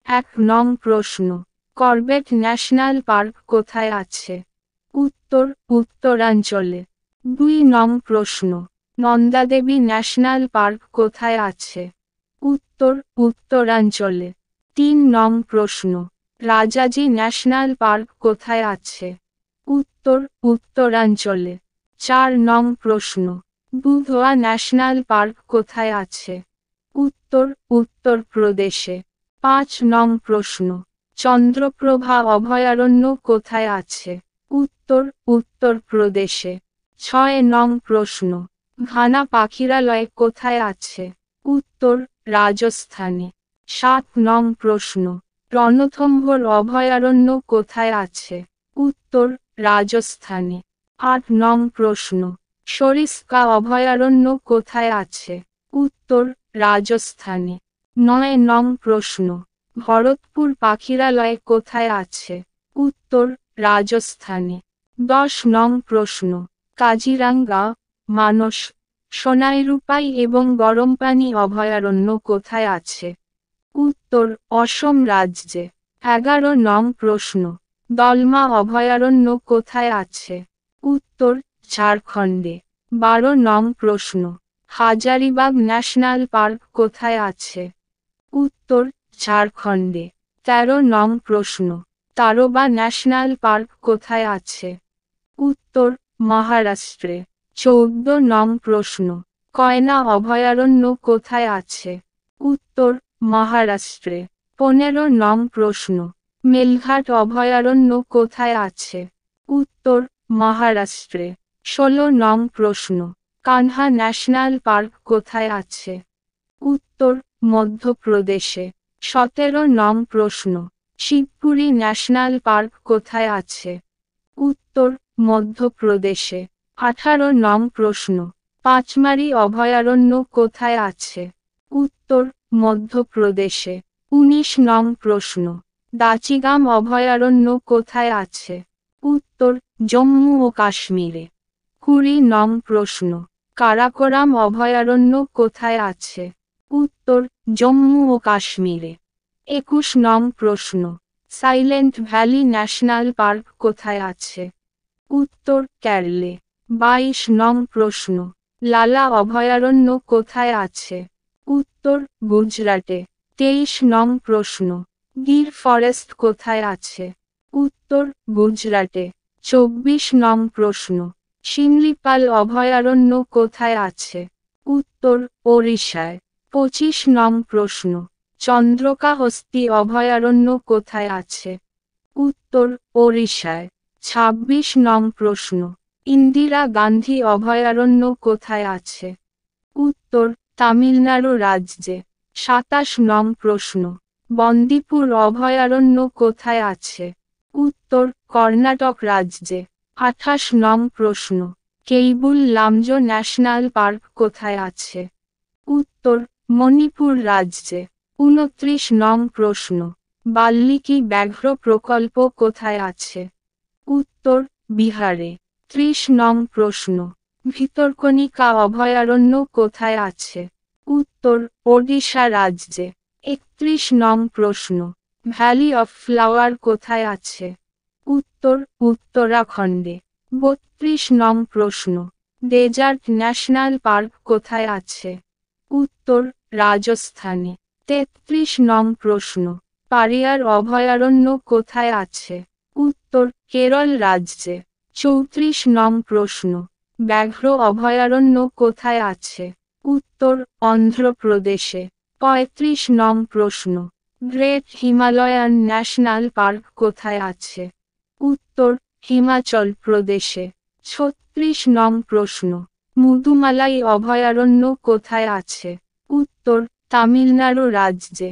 এক নং প্রশ্ন, করবেট ন্যাশনাল পার্ক কোথায় আছে? উত্তর, উত্তরাঞ্চলে। 2 নং প্রশ্ন, নন্দাদেবী ন্যাশনাল পার্ক কোথায় আছে? উত্তর, উত্তরাঞ্চলে। 3 নং প্রশ্ন, রাজাজি ন্যাশনাল পার্ক কোথায় আছে? উত্তর, উত্তরাঞ্চলে। 4 নং প্রশ্ন, দুধওয়া ন্যাশনাল পার্ক কোথায় আছে? উত্তর, উত্তরপ্রদেশে। 5 নং প্রশ্ন, চন্দ্রপ্রভা অভয়ারণ্য কোথায় আছে? উত্তর, উত্তরপ্রদেশে। 6 নং প্রশ্ন, ঘানা পাখিরালয় কোথায় আছে? উত্তর, রাজস্থানে। 7 নং প্রশ্ন, রণথম্ভোর অভয়ারণ্য কোথায় আছে? উত্তর, রাজস্থানে। 8 নং প্রশ্ন, সরিস্কা অভয়ারণ্য কোথায় আছে? উত্তর, রাজস্থানে। 9 নং প্রশ্ন, ভরতপুর পাখিরালয় কোথায় আছে? উত্তর, রাজস্থানে। 10 নং প্রশ্ন, কাজিরাঙ্গা, মানস, সোনাইরূপাই এবং গরমপানি অভয়ারণ্য কোথায় আছে? উত্তর, অসম রাজ্যে। 11 নং প্রশ্ন, দলমা অভয়ারণ্য কোথায় আছে? উত্তর, ঝাড়খণ্ডে। 12 নং প্রশ্ন, হাজারিবাগ ন্যাশনাল পার্ক কোথায় আছে? উত্তর, ঝাড়খণ্ডে। 13 নং প্রশ্ন, তারোবা ন্যাশনাল পার্ক কোথায় আছে? উত্তর, মহারাষ্ট্রে। 14 নং প্রশ্ন, কয়না অভয়ারণ্য কোথায় আছে? উত্তর, মহারাষ্ট্রে। 15 নং প্রশ্ন, মেলঘাট অভয়ারণ্য কোথায় আছে? উত্তর, মহারাষ্ট্রে। 16 নং প্রশ্ন, কানহা ন্যাশনাল পার্ক কোথায় আছে? উত্তর, মধ্যপ্রদেশে। 17 নং প্রশ্ন, শিবপুরী ন্যাশনাল পার্ক কোথায় আছে? উত্তর, মধ্যপ্রদেশে। 18 নং প্রশ্ন, পাঁচমারি অভয়ারণ্য কোথায় আছে? উত্তর, মধ্যপ্রদেশে। 19 নং প্রশ্ন, দাচিগাম অভয়ারণ্য কোথায় আছে? উত্তর, জম্মু ও কাশ্মীরে। 20 নং প্রশ্ন, কারাকোরাম অভয়ারণ্য কোথায় আছে? উত্তর, জম্মু ও কাশ্মীরে। 21 নং প্রশ্ন, সাইলেন্ট ভ্যালি ন্যাশনাল পার্ক কোথায় আছে? উত্তর, কেরলে। 22 নং প্রশ্ন, লালা অভয়ারণ্য কোথায় আছে? উত্তর, গুজরাটে। 23 নং প্রশ্ন, গির ফরেস্ট কোথায় আছে? উত্তর, গুজরাটে। 24 নং প্রশ্ন, শিমলিপাল অভয়ারণ্য কোথায় আছে? উত্তর, ওড়িশায়। 25 নং প্রশ্ন, চন্দ্রকাহস্তি অভয়ারণ্য কোথায় আছে? উত্তর, ওড়িশায়। 26 নং প্রশ্ন, ইন্দিরা গান্ধী অভয়ারণ্য কোথায় আছে? উত্তর, তামিলনাড়ু রাজ্যে। 27 নং প্রশ্ন, বন্দিপুর অভয়ারণ্য কোথায় আছে? উত্তর, কর্ণাটক রাজ্যে। 28 নং প্রশ্ন, কেইবুল লামজো ন্যাশনাল পার্ক কোথায় আছে? উত্তর, মণিপুর রাজ্যে। 29 নং প্রশ্ন, বাল্মীকি ব্যাঘ্র প্রকল্প কোথায় আছে? উত্তর, বিহারে। 30 নং প্রশ্ন, ভিতরকনিকা অভয়ারণ্য কোথায় আছে? উত্তর, ওড়িশা রাজ্যে। 31 নং প্রশ্ন, ভ্যালি অফ ফ্লাওয়ার কোথায় আছে? উত্তর, উত্তরাখণ্ডে। 32 নং প্রশ্ন, ডেজার্ট ন্যাশনাল পার্ক কোথায় আছে? উত্তর, রাজস্থানে। 33 নং প্রশ্ন, পারিয়ার অভয়ারণ্য কোথায় আছে? উত্তর, কেরল রাজ্যে। 34 নং প্রশ্ন, ব্যাঘ্র অভয়ারণ্য কোথায় আছে? উত্তর, অন্ধ্রপ্রদেশে। 35 নং প্রশ্ন, গ্রেট হিমালয়ান ন্যাশনাল পার্ক কোথায় আছে? উত্তর, হিমাচল প্রদেশে। 36 নং প্রশ্ন, মুদুমালাই অভয়ারণ্য কোথায় আছে? উত্তর, তামিলনাড়ু রাজ্যে।